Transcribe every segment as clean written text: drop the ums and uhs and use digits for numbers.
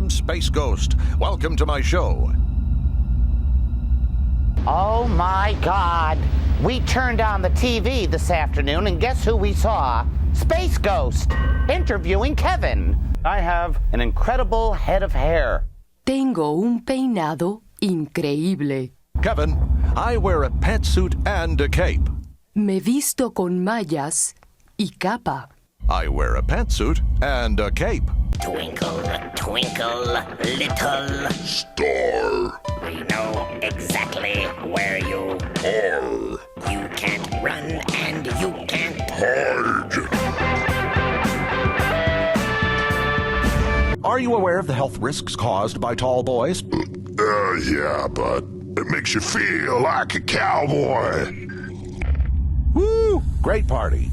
I'm Space Ghost. Welcome to my show. Oh my God. We turned on the TV this afternoon and guess who we saw? Space Ghost interviewing Kevin. I have an incredible head of hair. Tengo un peinado increíble. Kevin, I wear a pantsuit and a cape. Me visto con mallas y capa. I wear a pantsuit and a cape. Twinkle, twinkle, little star. We know exactly where you are. You can't run and you can't hide. Are you aware of the health risks caused by tall boys? Yeah, but it makes you feel like a cowboy. Woo! Great party.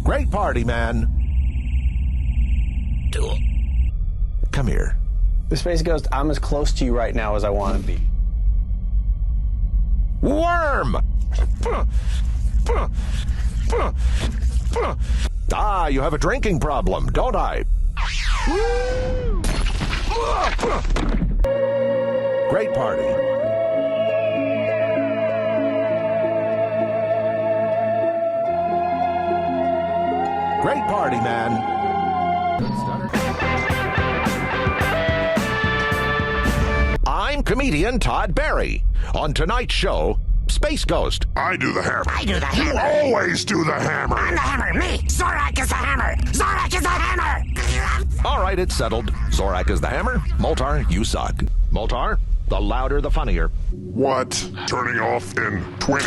Great party, man. Duel. Come here. The Space Ghost, I'm as close to you right now as I want to be. Worm! Ah, you have a drinking problem, don't I? Great party. Great party, man. I'm comedian Todd Barry. On tonight's show, Space Ghost. I do the hammer. I do the hammer. You always do the hammer. I'm the hammer. Me. Zorak is the hammer. Zorak is the hammer. All right, it's settled. Zorak is the hammer. Moltar, you suck. Moltar, the louder the funnier. What? Turning off in 20,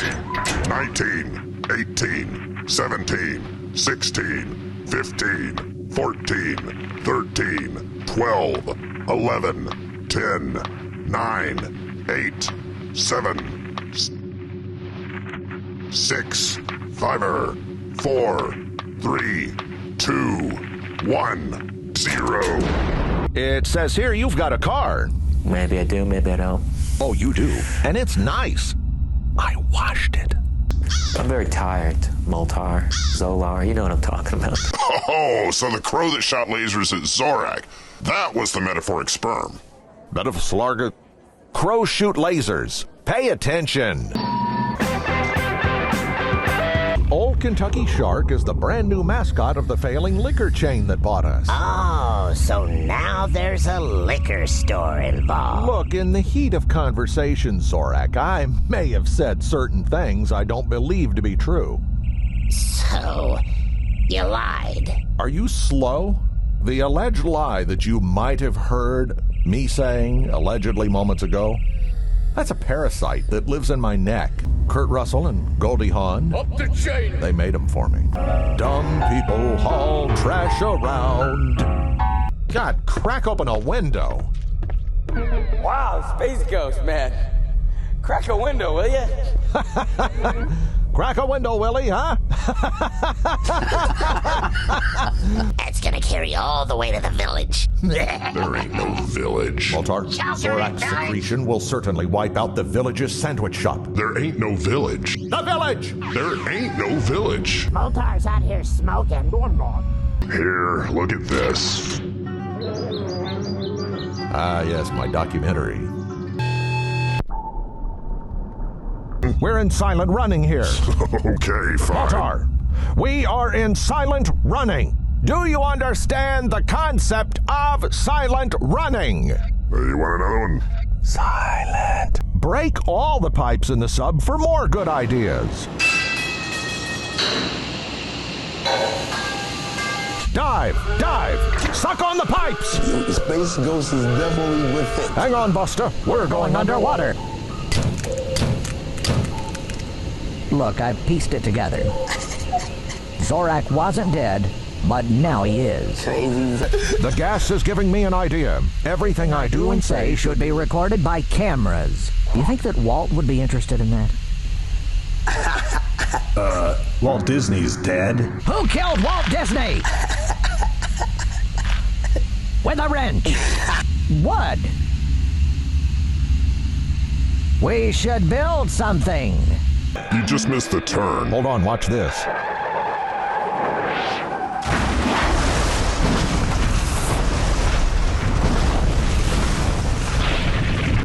19, 18, 17, 16, 15, 14, 13, 12, 11, 10, 9, 8, 7, 6, 5, 4, 3, 2, 1, 0. It says here you've got a car. Maybe I do, maybe I don't. Oh, you do. And it's nice. I washed it. I'm very tired, Moltar, Zolar, you know what I'm talking about. Oh, so the crow that shot lasers at Zorak, that was the metaphoric sperm. Metaphoric. Crows shoot lasers. Pay attention. Old Kentucky Shark is the brand new mascot of the failing liquor chain that bought us. Oh, so now there's a liquor store involved. Look, in the heat of conversation, Zorak, I may have said certain things I don't believe to be true. So, you lied. Are you slow? The alleged lie that you might have heard me saying allegedly moments ago, that's a parasite that lives in my neck. Kurt Russell and Goldie Hawn. Up the chain! They made them for me. Dumb people haul trash around. God, crack open a window. Wow, Space Ghost, man. Crack a window, will you? Crack a window, Willie, huh? That's gonna carry all the way to the village. There ain't no village. Moltar, Zorak's secretion will certainly wipe out the village's sandwich shop. There ain't no village. The village! There ain't no village. Moltar's out here smoking. No, I'm not. Here, look at this. Ah, yes, my documentary. We're in silent running here. Okay, fine. Moltar, we are in silent running. Do you understand the concept of silent running? You want another one? Silent. Break all the pipes in the sub for more good ideas. Dive, dive, suck on the pipes. The Space Ghost is definitely with it. Hang on, Buster. We're going underwater. Look, I've pieced it together. Zorak wasn't dead, but now he is. The gas is giving me an idea. Everything I do and say should be recorded by cameras. Do you think that Walt would be interested in that? Walt Disney's dead. Who killed Walt Disney? With a wrench. Wood. We should build something. You just missed the turn. Hold on, watch this.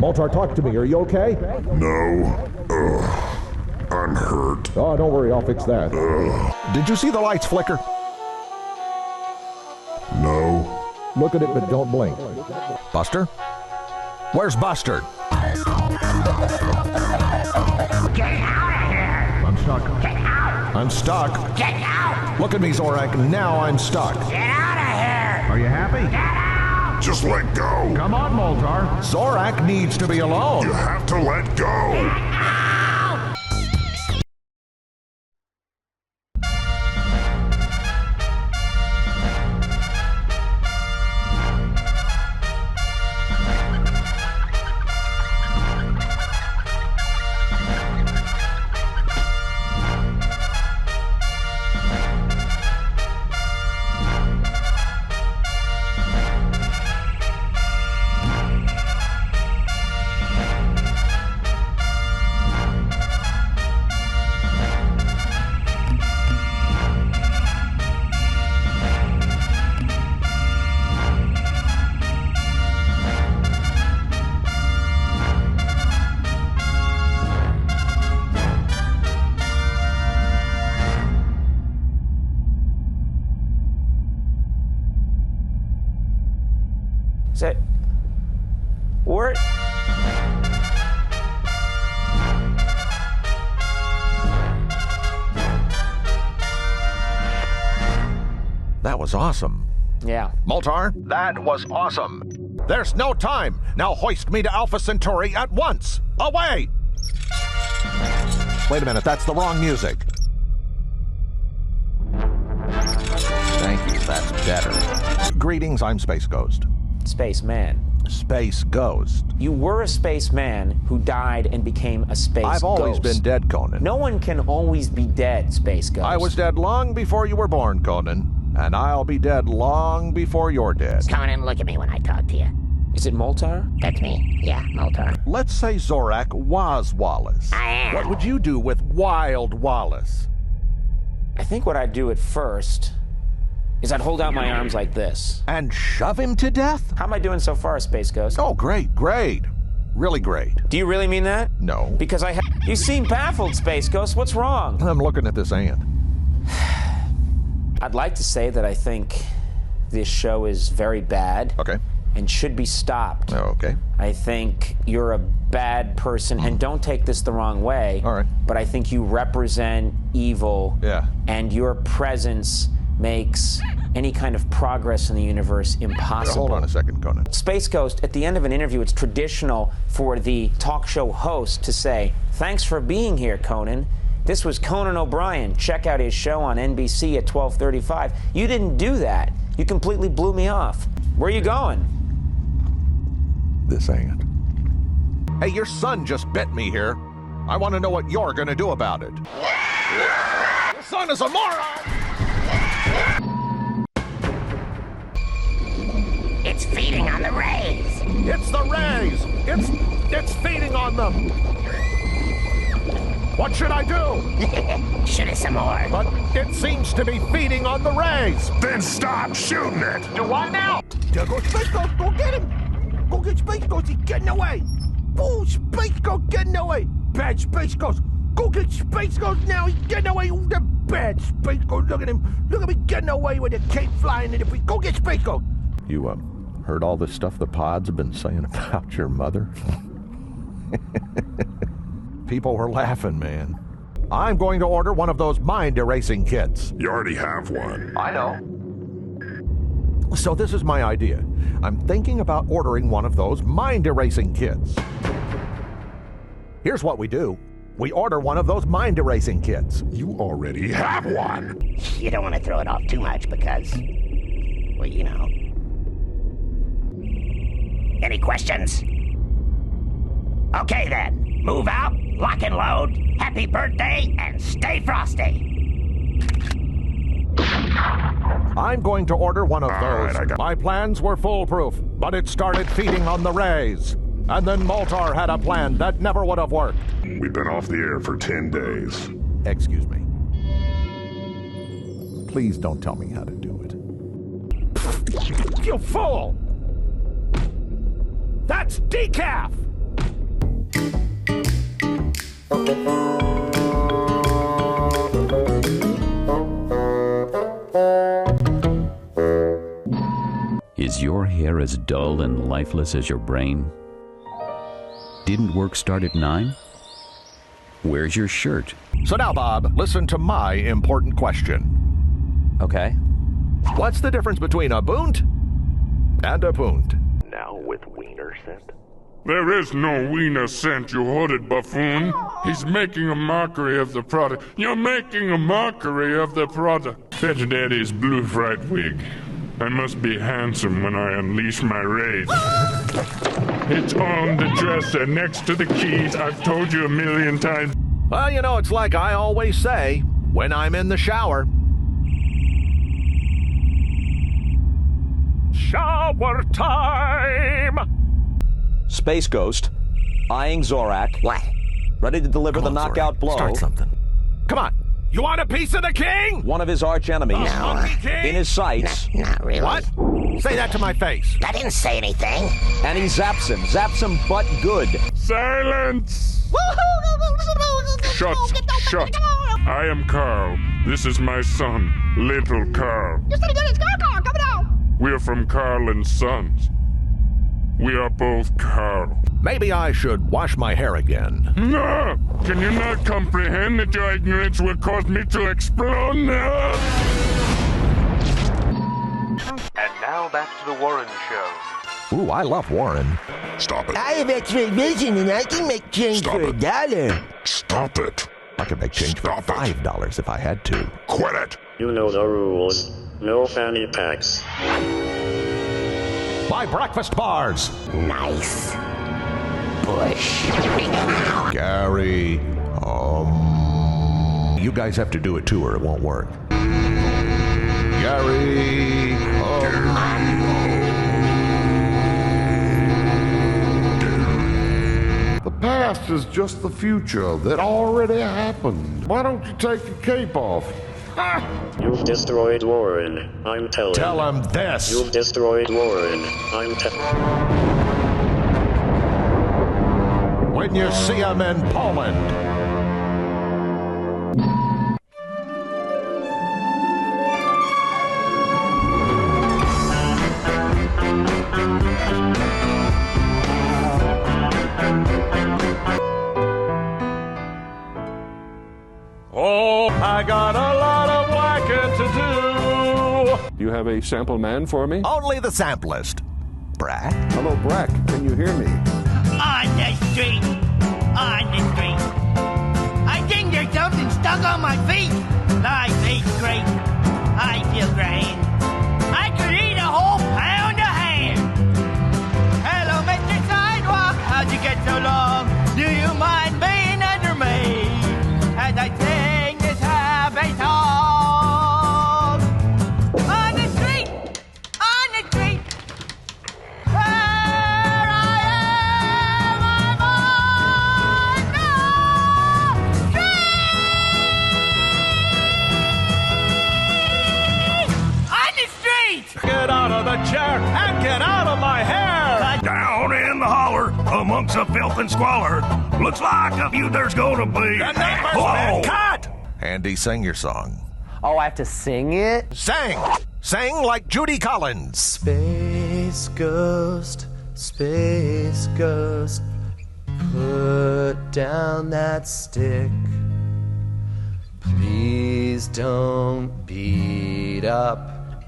Moltar, talk to me. Are you okay? No. I'm hurt. Oh, don't worry. I'll fix that. Did you see the lights flicker? No. Look at it, but don't blink. Buster? Where's Buster? Get out of here! I'm stuck. Get out! I'm stuck. Get out! Look at me, Zorak. Now I'm stuck. Get out of here! Are you happy? Get out! Just let go. Come on, Moltar. Zorak needs to be alone. You have to let go. Say, where? That was awesome. Yeah. Moltar, that was awesome. There's no time. Now hoist me to Alpha Centauri at once. Away! Wait a minute, that's the wrong music. Thank you, that's better. Greetings, I'm Space Ghost. Spaceman. Space Ghost. You were a spaceman who died and became a space ghost. I've always been dead, Conan. No one can always be dead, Space Ghost. I was dead long before you were born, Conan. And I'll be dead long before you're dead. Conan, look at me when I talk to you. Is it Moltar? That's me. Yeah, Moltar. Let's say Zorak was Wallace. I am. What would you do with Wild Wallace? I think what I'd do at first is I'd hold out my arms like this. And shove him to death? How am I doing so far, Space Ghost? Oh, great, great. Really great. Do you really mean that? No. Because You seem baffled, Space Ghost. What's wrong? I'm looking at this ant. I'd like to say that I think this show is very bad. Okay. And should be stopped. Okay. I think you're a bad person, and don't take this the wrong way. All right. But I think you represent evil. Yeah. And your presence makes any kind of progress in the universe impossible. Hold on a second, Conan. Space Ghost, at the end of an interview, it's traditional for the talk show host to say, "Thanks for being here, Conan. This was Conan O'Brien. Check out his show on NBC at 12:35. You didn't do that. You completely blew me off. Where are you going? This ant. Hey, your son just bit me here. I want to know what you're going to do about it. Your son is a moron! It's feeding on the rays. It's the rays! It's feeding on them! What should I do? Shoot it some more. But it seems to be feeding on the rays. Then stop shooting it. Do what now? There goes Space Ghost. Go get him. Go get Space Ghost. He's getting away. Oh, Space Ghost getting away. Bad Space Ghost. Go get Space Ghost now. He's getting away. Oh, the bad Space Ghost. Look at him. Look at me getting away with the cape flying in the breeze. Go get Space Ghost. You, heard all this stuff the pods have been saying about your mother? People were laughing, man. I'm going to order one of those mind-erasing kits. You already have one. I know. So this is my idea. I'm thinking about ordering one of those mind-erasing kits. Here's what we do. We order one of those mind-erasing kits. You already have one. You don't want to throw it off too much because, well, you know. Any questions? Okay then. Move out, lock and load, happy birthday, and stay frosty. I'm going to order one of those. Right, My plans were foolproof, but it started feeding on the rays. And then Moltar had a plan that never would have worked. We've been off the air for 10 days. Excuse me. Please don't tell me how to do it. You fool! That's decaf! Is your hair as dull and lifeless as your brain? Didn't work start at 9? Where's your shirt? So now, Bob, listen to my important question. Okay. What's the difference between a boont and a punt? Now with wiener scent? There is no wiener scent, you hooded buffoon. He's making a mockery of the product. You're making a mockery of the product. Fetch Daddy's blue fright wig. I must be handsome when I unleash my rage. It's on the dresser next to the keys. I've told you 1,000,000 times. Well, you know, it's like I always say when I'm in the shower. Shower time! Space Ghost, eyeing Zorak. What? Ready to deliver the knockout blow. Start something. Come on. You want a piece of the king? One of his arch enemies. No. In his sights. Not really. What? Say that to my face. I didn't say anything. And he zaps him. Zaps him but good. Silence! Shut. I am Carl. This is my son, little Carl. We are from Carl and Sons. We are both Carl. Maybe I should wash my hair again. No! Can you not comprehend that your ignorance will cause me to explode? No! And now back to the Warren Show. Ooh, I love Warren. Stop it. I have X-ray vision and I can make change Stop for it. $1. Stop it. I could make change for $5 if I had to. Quit it. You know the rules. No fanny packs. My breakfast bars. Nice. Bush. Gary, you guys have to do it too or it won't work. Gary, The past is just the future that already happened. Why don't you take your cape off? You've destroyed Warren. I'm telling. Tell him this. You've destroyed Warren. I'm telling. When you see him in Poland. Oh, I got a lot of whacking to do. You have a sample man for me? Only the samplist. Brack? Hello, Brack. Can you hear me? On the street. I think there's something stuck on my feet. My feet's great. I feel great. I could eat a whole pound of ham. Hello, Mr. Sidewalk. How'd you get so long? Do you mind being under me? As I sing this happy song. On the street. Where I am, I'm on the street. Get out of the chair and get out of my hair. Down in the holler, amongst the filth and squalor, looks like a few there's gonna be. Whoa! Cut! Andy, sing your song. Oh, I have to sing it? Sing! Sing like Judy Collins. Space Ghost, put down that stick. Please don't beat up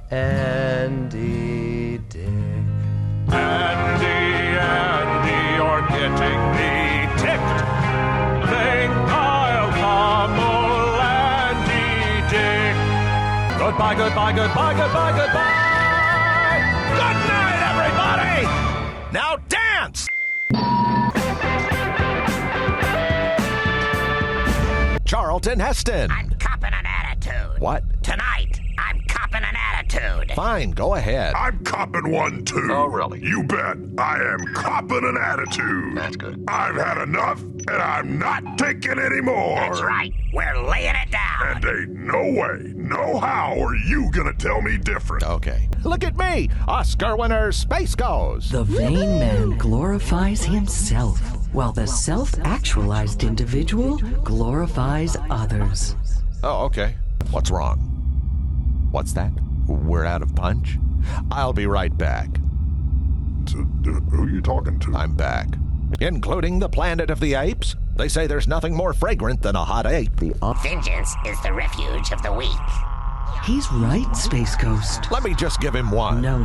Andy Dick. Andy, you're getting me ticked. Think I'll pummel Andy Dick. Goodbye. Good night, everybody! Now dance! Charlton Heston. I'm copping an attitude. What? Tonight, I'm copping an attitude. Fine, go ahead. I'm copping one too. Oh, really? You bet. I am copping an attitude. That's good. I've had enough, and I'm not taking any more. That's right. We're laying it down. And ain't no way, no how are you gonna tell me different. Okay. Look at me, Oscar winner Space Ghost. The vain man glorifies himself. while the self-actualized individual glorifies others. Oh, okay. What's wrong? What's that? We're out of punch? I'll be right back. Who are you talking to? I'm back. Including the Planet of the Apes? They say there's nothing more fragrant than a hot ape. Vengeance is the refuge of the weak. He's right, Space Ghost. Let me just give him one. No.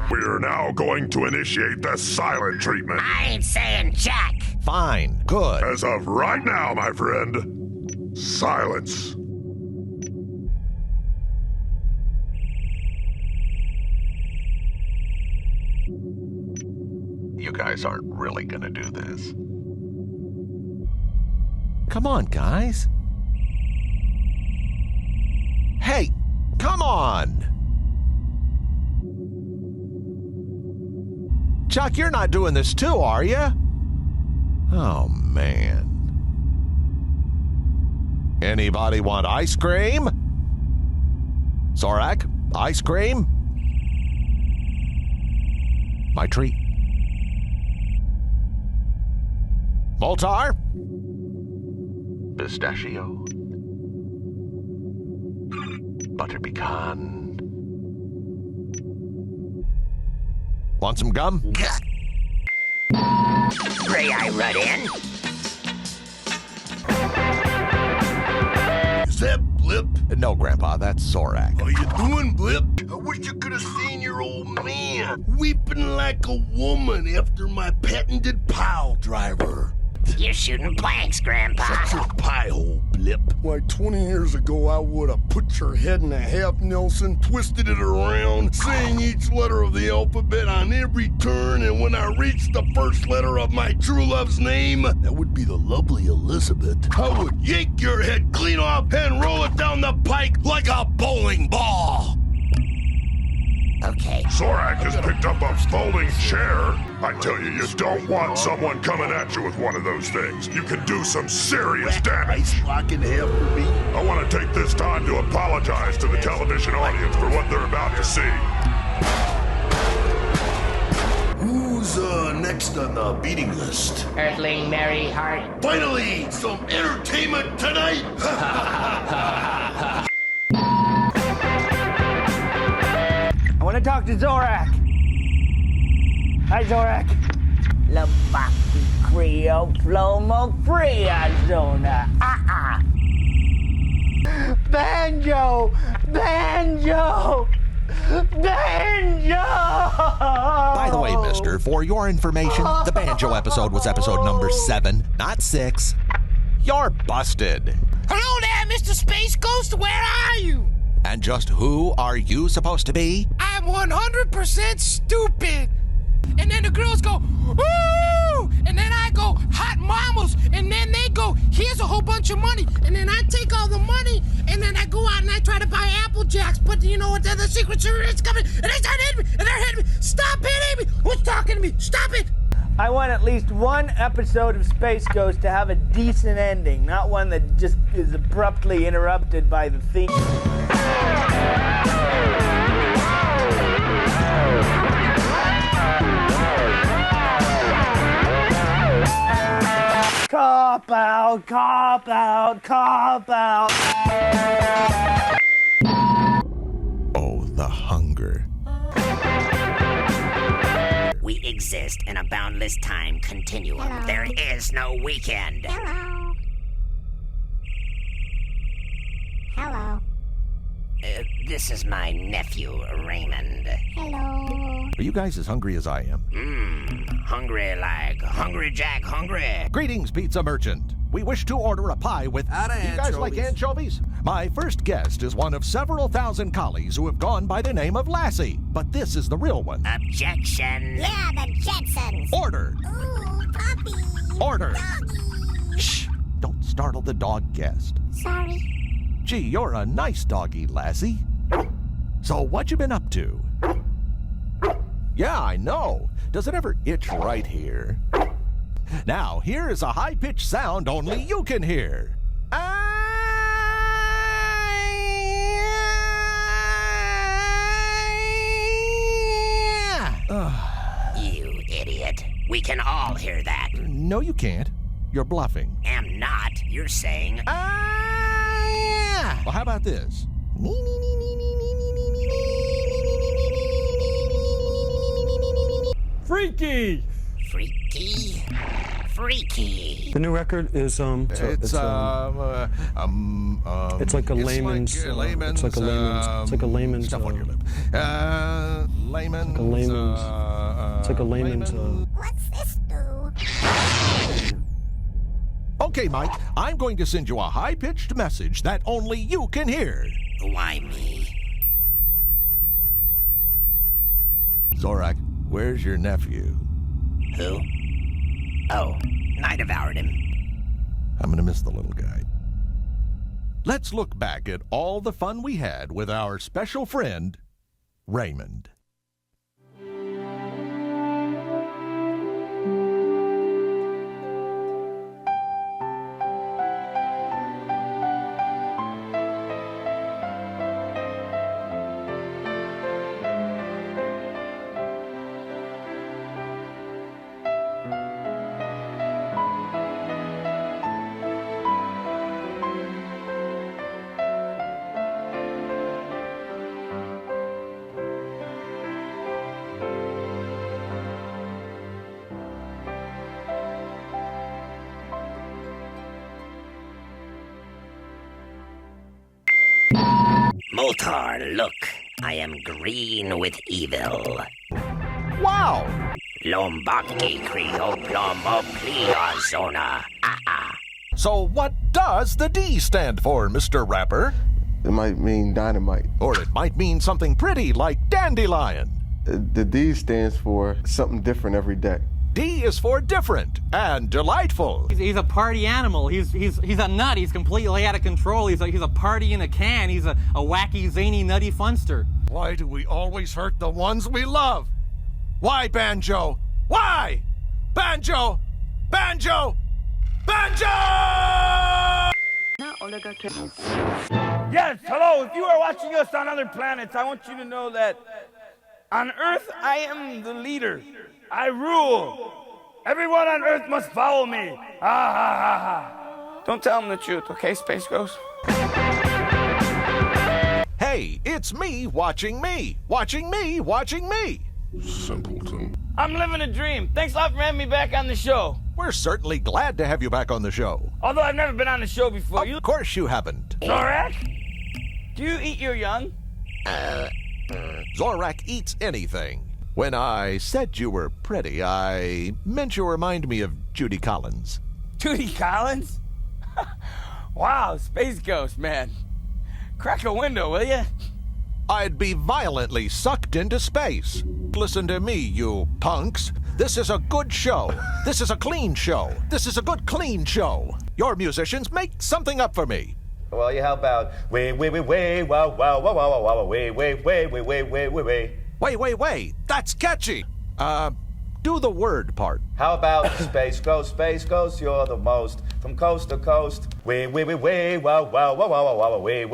We're now going to initiate the silent treatment. I ain't saying jack. Fine. Good. As of right now, my friend, silence. You guys aren't really gonna do this. Come on, guys. Hey, come on! Chuck, you're not doing this too, are you? Oh, man. Anybody want ice cream? Zorak, ice cream? My treat. Moltar? Pistachio? Butter pecan? Want some gum? Gray Eye run in. Is that Blip? No, Grandpa, that's Zorak. How you doing, Blip? I wish you could have seen your old man weeping like a woman after my patented pile driver. You're shooting blanks, Grandpa. Shut your pie hole, Blip. Why, 20 years ago, I would have put your head in a half Nelson, twisted it around, saying each letter of the alphabet on every turn, and when I reached the first letter of my true love's name, that would be the lovely Elizabeth, I would yank your head clean off and roll it down the pike like a bowling ball. Okay. Zorak has picked up a folding chair. I tell you, you don't want someone coming at you with one of those things. You can do some serious damage. Ice block in half for me. I want to take this time to apologize to the television audience for what they're about to see. Who's next on the beating list? Earthling Mary Hart. Finally, some entertainment tonight. I want to talk to Zorak. Hi, Zorak. Labaki Creo Plomo Fria Zona. Banjo! Banjo! Banjo! By the way, mister, for your information, the Banjo episode was episode number 7, not 6. You're busted. Hello there, Mr. Space Ghost. Where are you? And just who are you supposed to be? I'm 100% stupid. And then the girls go, ooh! And then I go, hot mamas. And then they go, here's a whole bunch of money. And then I take all the money, and then I go out and I try to buy Apple Jacks. But you know what? The Secret Service is coming, and they start hitting me, and they're hitting me. Stop hitting me! Who's talking to me? Stop it! I want at least one episode of Space Ghost to have a decent ending, not one that just is abruptly interrupted by the theme. Cop out, cop out, cop out. Oh, the hunger. We exist in a boundless time continuum. Hello. There is no weekend. Hello. Hello. This is my nephew, Raymond. Hello. Are you guys as hungry as I am? Hungry like Hungry Jack Hungry. Greetings, pizza merchant. We wish to order a pie with... Out of You guys like anchovies? My first guest is one of several thousand collies who have gone by the name of Lassie. But this is the real one. Objection. Yeah, the Jetsons. Order. Ooh, puppy. Order. Doggy. Shh! Don't startle the dog guest. Sorry. Gee, you're a nice doggy, Lassie. So what you been up to? Yeah, I know. Does it ever itch right here? Now, here is a high-pitched sound only you can hear. You idiot. We can all hear that. No, you can't. You're bluffing. Am not. You're saying. Yeah. Well, how about this? Freaky! Freaky? Freaky. The new record is It's like a layman's. It's like a layman's. Stuff on your lip. Layman's. It's like a layman's. What's this do? Okay, Mike, I'm going to send you a high-pitched message that only you can hear. Why me? Zorak, where's your nephew? Who? Oh, I devoured him. I'm gonna miss the little guy. Let's look back at all the fun we had with our special friend, Raymond. Moltar, look. I am green with evil. Wow! Lombaki Creo Plomo Plea Zona. So what does the D stand for, Mr. Rapper? It might mean dynamite. Or it might mean something pretty like dandelion. The D stands for something different every day. D is for different and delightful. He's a party animal. He's a nut. He's completely out of control. He's a party in a can. He's a wacky, zany, nutty funster. Why do we always hurt the ones we love? Why, Banjo? Why? Banjo! Banjo! Banjo! Yes, hello. If you are watching us on other planets, I want you to know that on Earth, I am the leader. I rule. Everyone on Earth must follow me. Ha ha ha ha. Don't tell them the truth, okay, Space Ghost? Hey, it's me watching me. Watching me, watching me. Simpleton. I'm living a dream. Thanks a lot for having me back on the show. We're certainly glad to have you back on the show. Although I've never been on the show before. Of course you haven't. Zorak? Do you eat your young? Zorak eats anything. When I said you were pretty, I meant you remind me of Judy Collins. Judy Collins? Wow, Space Ghost, man. Crack a window, will you? I'd be violently sucked into space. Listen to me, you punks. This is a good show. This is a clean show. This is a good, clean show. Your musicians make something up for me. Well, yeah, how about way, wow, wow, wow, wow, wow, way, way. Wait, that's catchy. Do the word part. How about Space Ghost, you're the most, from coast to coast. Way, wow, wow, wow, wow, wow, way.